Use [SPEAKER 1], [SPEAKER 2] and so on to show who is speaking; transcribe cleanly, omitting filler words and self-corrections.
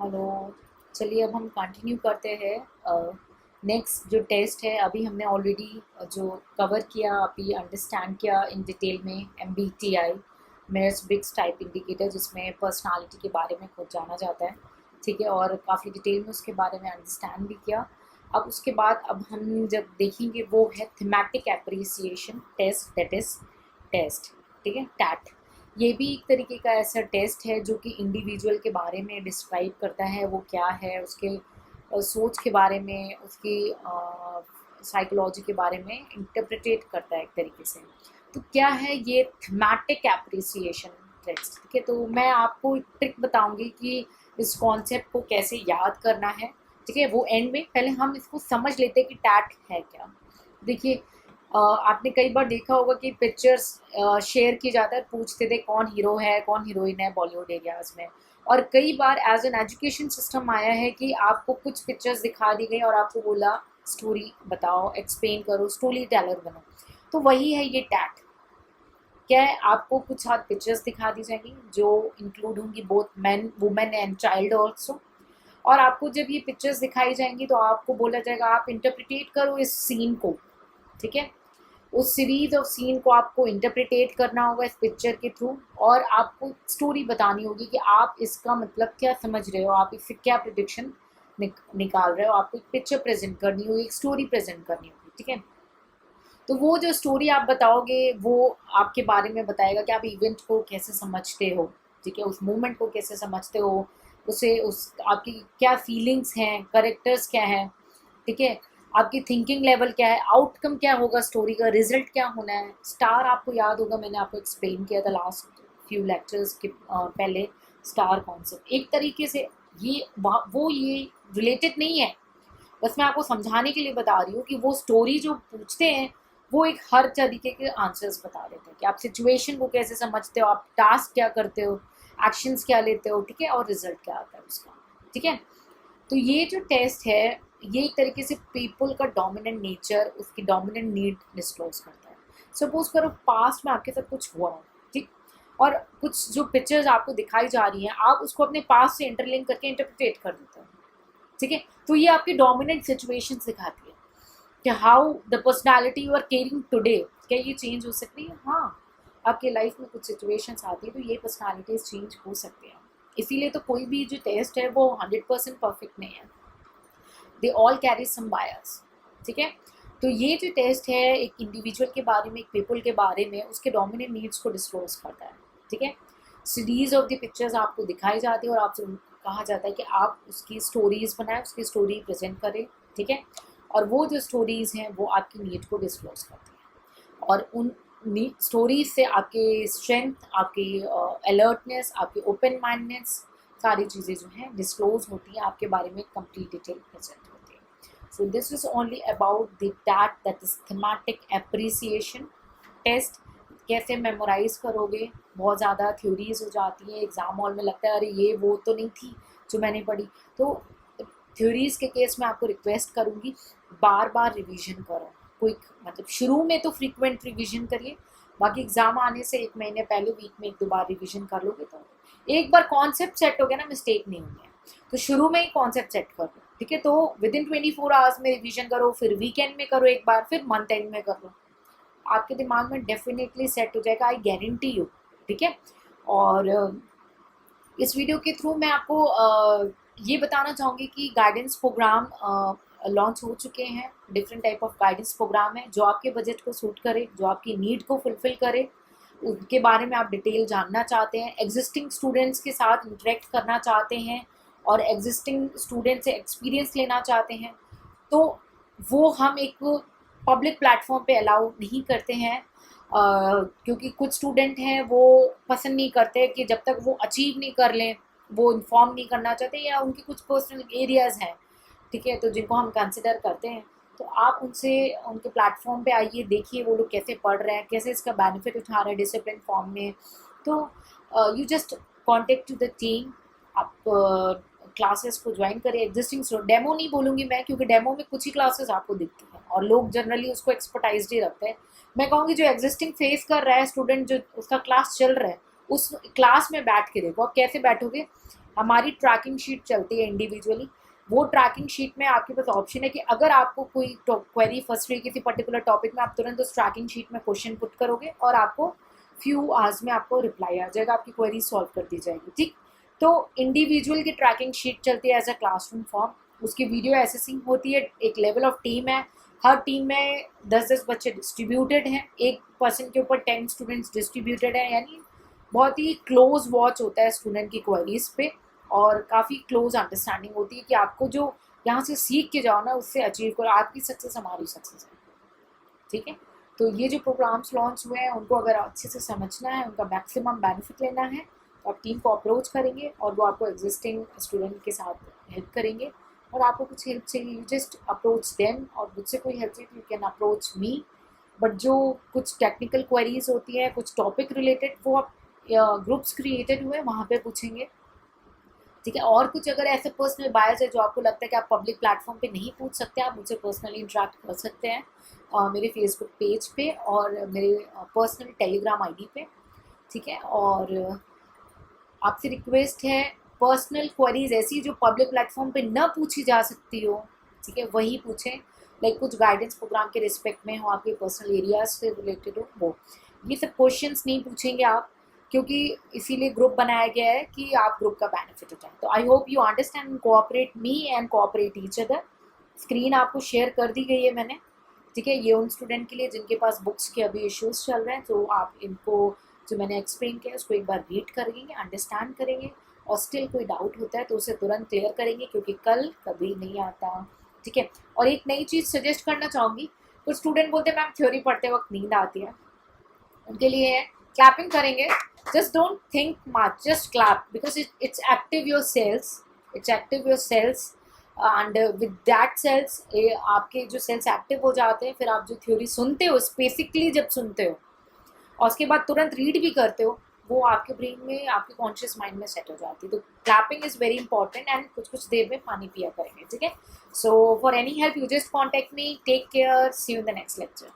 [SPEAKER 1] Hello. चलिए अब हम कंटिन्यू करते हैं। नेक्स्ट जो टेस्ट है अभी हमने ऑलरेडी जो कवर किया, अभी अंडरस्टैंड किया इन डिटेल में MBTI, Myers Briggs type indicator, जिसमें पर्सनालिटी के बारे में खुद जाना जाता है। ठीक है, और काफ़ी डिटेल में उसके बारे में अंडरस्टैंड भी किया। अब उसके बाद अब हम जब देखेंगे वो है thematic apperception test, that is test. ठीक है, टैट। ये भी एक तरीके का ऐसा टेस्ट है जो कि इंडिविजुअल के बारे में डिस्क्राइब करता है, वो क्या है, उसके सोच के बारे में, उसकी साइकोलॉजी के बारे में इंटरप्रिटेट करता है एक तरीके से। तो क्या है ये थीमेटिक एप्रिसिएशन टेस्ट? ठीक है, तो मैं आपको एक ट्रिक बताऊंगी कि इस कॉन्सेप्ट को कैसे याद करना है। ठीक है, वो एंड में, पहले हम इसको समझ लेते हैं कि टैट है क्या। देखिए, आपने कई बार देखा होगा कि पिक्चर्स शेयर की जाता है, पूछते थे कौन हीरो है कौन हीरोइन है बॉलीवुड एरियाज में। और कई बार एज एन एजुकेशन सिस्टम आया है कि आपको कुछ पिक्चर्स दिखा दी गई और आपको बोला स्टोरी बताओ, एक्सप्लेन करो, स्टोरी टेलर बनो। तो वही है ये टैट। क्या है, आपको कुछ हाथ पिक्चर्स दिखा दी जाएंगी जो इंक्लूड होंगी both man women and child also. और आपको जब ये पिक्चर्स दिखाई जाएंगी तो आपको बोला जाएगा आप इंटरप्रिटेट करो इस सीन को। ठीक है, उस सीरीज ऑफ सीन को आपको इंटरप्रिटेट करना होगा इस पिक्चर के थ्रू, और आपको स्टोरी बतानी होगी कि आप इसका मतलब क्या समझ रहे हो, आप इससे क्या प्रिडिक्शन निकाल रहे हो। आपको एक पिक्चर प्रेजेंट करनी होगी, एक स्टोरी प्रेजेंट करनी होगी। ठीक है, तो वो जो स्टोरी आप बताओगे वो आपके बारे में बताएगा कि आप इवेंट को कैसे समझते हो। ठीक है, उस मोमेंट को कैसे समझते हो, उसे उस आपकी क्या फीलिंग्स हैं, करेक्टर्स क्या हैं। ठीक है, आपकी थिंकिंग लेवल क्या है, आउटकम क्या होगा, स्टोरी का रिजल्ट क्या होना है। स्टार आपको याद होगा, मैंने आपको एक्सप्लेन किया था लास्ट फ्यू लेक्चर्स के पहले। स्टार कॉन्सेप्ट एक तरीके से ये वो ये रिलेटेड नहीं है, बस मैं आपको समझाने के लिए बता रही हूँ कि वो स्टोरी जो पूछते हैं वो एक हर तरीके के आंसर्स बता देते हैं कि आप सिचुएशन को कैसे समझते हो, आप टास्क क्या करते हो, एक्शंस क्या लेते हो। ठीक है, और रिजल्ट क्या आता है उसका। ठीक है, तो ये जो टेस्ट है ये एक तरीके से पीपल का डोमिनेंट नेचर, उसकी डोमिनेंट नीड डिस्क्लोज करता है। सपोज करो पास्ट में आपके साथ कुछ हुआ हो, ठीक, और कुछ जो पिक्चर्स आपको दिखाई जा रही हैं आप उसको अपने पास्ट से इंटरलिंक करके इंटरप्रिटेट कर देते हो। ठीक है, तो ये आपकी डोमिनेंट सिचुएशन सिखाती है कि how the personality you are caring today, क्या ये चेंज हो सकती है। हाँ, आपके लाइफ में कुछ सिचुएशंस आती है तो ये पर्सनैलिटीज चेंज हो सकती हैं। इसीलिए तो कोई भी जो टेस्ट है वो 100% परफेक्ट नहीं है, दे ऑल कैरी सम बायस। ठीक है, तो ये जो टेस्ट है एक इंडिविजुअल के बारे में, एक पीपल के बारे में, उसके डोमिनेंट नीड्स को डिस्क्लोज करता है। ठीक है, सीरीज ऑफ द पिक्चर्स आपको दिखाई जाती है और आपसे कहा जाता है कि आप उसकी स्टोरीज बनाएं, उसकी स्टोरी प्रेजेंट करें। ठीक है, और वो जो स्टोरीज हैं वो आपकी नीड को डिस्क्लोज करती हैं, और उन स्टोरीज से आपके स्ट्रेंथ, आपकी अलर्टनेस, आपकी ओपन माइंडनेस, सारी चीज़ें जो हैं डिस्क्लोज होती हैं, आपके बारे में कंप्लीट डिटेल प्रेजेंट होती है। So this is only about the that is thematic apperception test. कैसे मेमोराइज करोगे, बहुत ज़्यादा थ्योरीज हो जाती है, एग्जाम हॉल में लगता है अरे ये वो तो नहीं थी जो मैंने पढ़ी। तो थ्योरीज के केस में आपको रिक्वेस्ट करूँगी बार बार रिवीजन करो। क्विक मतलब शुरू में तो फ्रीक्वेंट रिवीजन करिए, बाकी एग्जाम आने से एक महीने पहले वीक में एक दो बार रिवीजन कर लोगे तो एक बार कॉन्सेप्ट सेट हो गया ना, मिस्टेक नहीं होंगे। तो शुरू में ही कॉन्सेप्ट सेट कर लो। ठीक है, तो विद इन 24 आवर्स में रिवीजन करो, फिर वीकेंड में करो एक बार, फिर मंथ एंड में कर लो, आपके दिमाग में डेफिनेटली सेट हो जाएगा, आई गारंटी यू। ठीक है, और इस वीडियो के थ्रू मैं आपको ये बताना चाहूँगी कि गाइडेंस प्रोग्राम लॉन्च हो चुके हैं। Different type of guidance program है जो आपके बजट को सूट करे, जो आपकी नीड को फुलफिल करे, उनके बारे में आप डिटेल जानना चाहते हैं, एग्जिस्टिंग स्टूडेंट्स के साथ इंटरेक्ट करना चाहते हैं और एग्जिस्टिंग स्टूडेंट से एक्सपीरियंस लेना चाहते हैं, तो वो हम एक पब्लिक प्लेटफॉर्म पे अलाउ नहीं करते हैं। क्योंकि कुछ स्टूडेंट हैं वो पसंद नहीं करते कि जब तक वो अचीव नहीं कर लें, वो इन्फॉर्म नहीं करना चाहते, या उनकी कुछ पर्सनल एरियाज़ हैं। ठीक है, तो जिनको हम कंसिडर करते हैं, तो आप उनसे उनके प्लेटफॉर्म पे आइए, देखिए वो लोग कैसे पढ़ रहे हैं, कैसे इसका बेनिफिट उठा रहे हैं डिसिप्लिन फॉर्म में। तो you just contact to the team, आप क्लासेस को ज्वाइन करें। एग्जिस्टिंग डेमो नहीं बोलूँगी मैं, क्योंकि डेमो में कुछ ही क्लासेस आपको दिखती हैं और लोग जनरली उसको एक्सपर्टाइज्ड ही रखते हैं। मैं कहूँगी जो एग्जिस्टिंग फेस कर रहा है स्टूडेंट, जो उसका क्लास चल रहा है, उस क्लास में बैठ के देखो। आप कैसे बैठोगे, हमारी ट्रैकिंग शीट चलती है इंडिविजुअली, वो ट्रैकिंग शीट में आपके पास ऑप्शन है कि अगर आपको कोई क्वेरी फंस रही किसी पर्टिकुलर टॉपिक में, आप तुरंत उस ट्रैकिंग शीट में क्वेश्चन पुट करोगे और आपको फ्यू आवर्स में आपको रिप्लाई आ जाएगा, आपकी क्वेरी सॉल्व कर दी जाएगी। ठीक, तो इंडिविजुअल की ट्रैकिंग शीट चलती है एज अ क्लासरूम फॉर्म, उसकी वीडियो एसेसिंग होती है, एक लेवल ऑफ टीम है, हर टीम में 10-10 बच्चे डिस्ट्रीब्यूटेड हैं, एक पर्सन के ऊपर 10 स्टूडेंट्स डिस्ट्रीब्यूटेड हैं, यानी बहुत ही क्लोज वॉच होता है स्टूडेंट की क्वेरीज पे, और काफ़ी क्लोज अंडरस्टैंडिंग होती है कि आपको जो यहाँ से सीख के जाओ ना उससे अचीव करो, आपकी सक्सेस हमारी सक्सेस है। ठीक है, तो ये जो प्रोग्राम्स लॉन्च हुए हैं उनको अगर अच्छे से समझना है, उनका मैक्सिमम बेनिफिट लेना है, तो आप टीम को अप्रोच करेंगे और वो आपको एग्जिस्टिंग स्टूडेंट के साथ हेल्प करेंगे। और आपको कुछ हेल्प चाहिए, यू जस्ट अप्रोच देम, और मुझसे कोई हेल्प चाहिए you can approach me. But जो कुछ टेक्निकल क्वेरीज होती है, कुछ टॉपिक रिलेटेड, वो आप ग्रुप्स क्रिएटेड हुए वहाँ पे पूछेंगे। ठीक है, और कुछ अगर ऐसे पर्सनल बायस है जो आपको लगता है कि आप पब्लिक प्लेटफॉर्म पे नहीं पूछ सकते, आप मुझसे पर्सनली इंटरेक्ट कर सकते हैं मेरे फेसबुक पेज पे और मेरे पर्सनल टेलीग्राम आईडी पे। ठीक है, और आपसे रिक्वेस्ट है, पर्सनल क्वेरीज ऐसी जो पब्लिक प्लेटफॉर्म पे न पूछी जा सकती हो, ठीक है, वही पूछें। लाइक कुछ गाइडेंस प्रोग्राम के रिस्पेक्ट में हो, आपके पर्सनल एरियाज से रिलेटेड हो, वो ये सब क्वेश्चंस नहीं पूछेंगे आप, क्योंकि इसीलिए ग्रुप बनाया गया है कि आप ग्रुप का बेनिफिट उठाएं। तो I hope you understand and cooperate me and cooperate each other. Screen आपको शेयर कर दी गई है मैंने। ठीक है, ये उन स्टूडेंट के लिए जिनके पास बुक्स के अभी इश्यूज चल रहे हैं, तो आप इनको जो मैंने एक्सप्लेन किया उसको एक बार रीड करेंगे, अंडरस्टैंड करेंगे, और स्टिल कोई डाउट होता है तो उसे तुरंत क्लियर करेंगे, क्योंकि कल कभी नहीं आता। ठीक है, और एक नई चीज़ सजेस्ट करना चाहूँगी, कुछ स्टूडेंट बोलते हैं मैम थ्योरी पढ़ते वक्त नींद आती है, उनके लिए क्लैपिंग करेंगे। Just don't think much, just clap, because it's active your cells, it's active your cells, and with that cells आपके जो सेल्स एक्टिव हो जाते हैं, फिर आप जो थ्योरी सुनते हो स्पेसिफिकली जब सुनते हो और उसके बाद तुरंत रीड भी करते हो, वो आपके ब्रेन में, आपके कॉन्शियस माइंड में सेट हो जाती है। तो clapping is very important, and कुछ कुछ देर में पानी पिया करेंगे। ठीक है, so for any help you just contact me, take care, see you in the next lecture.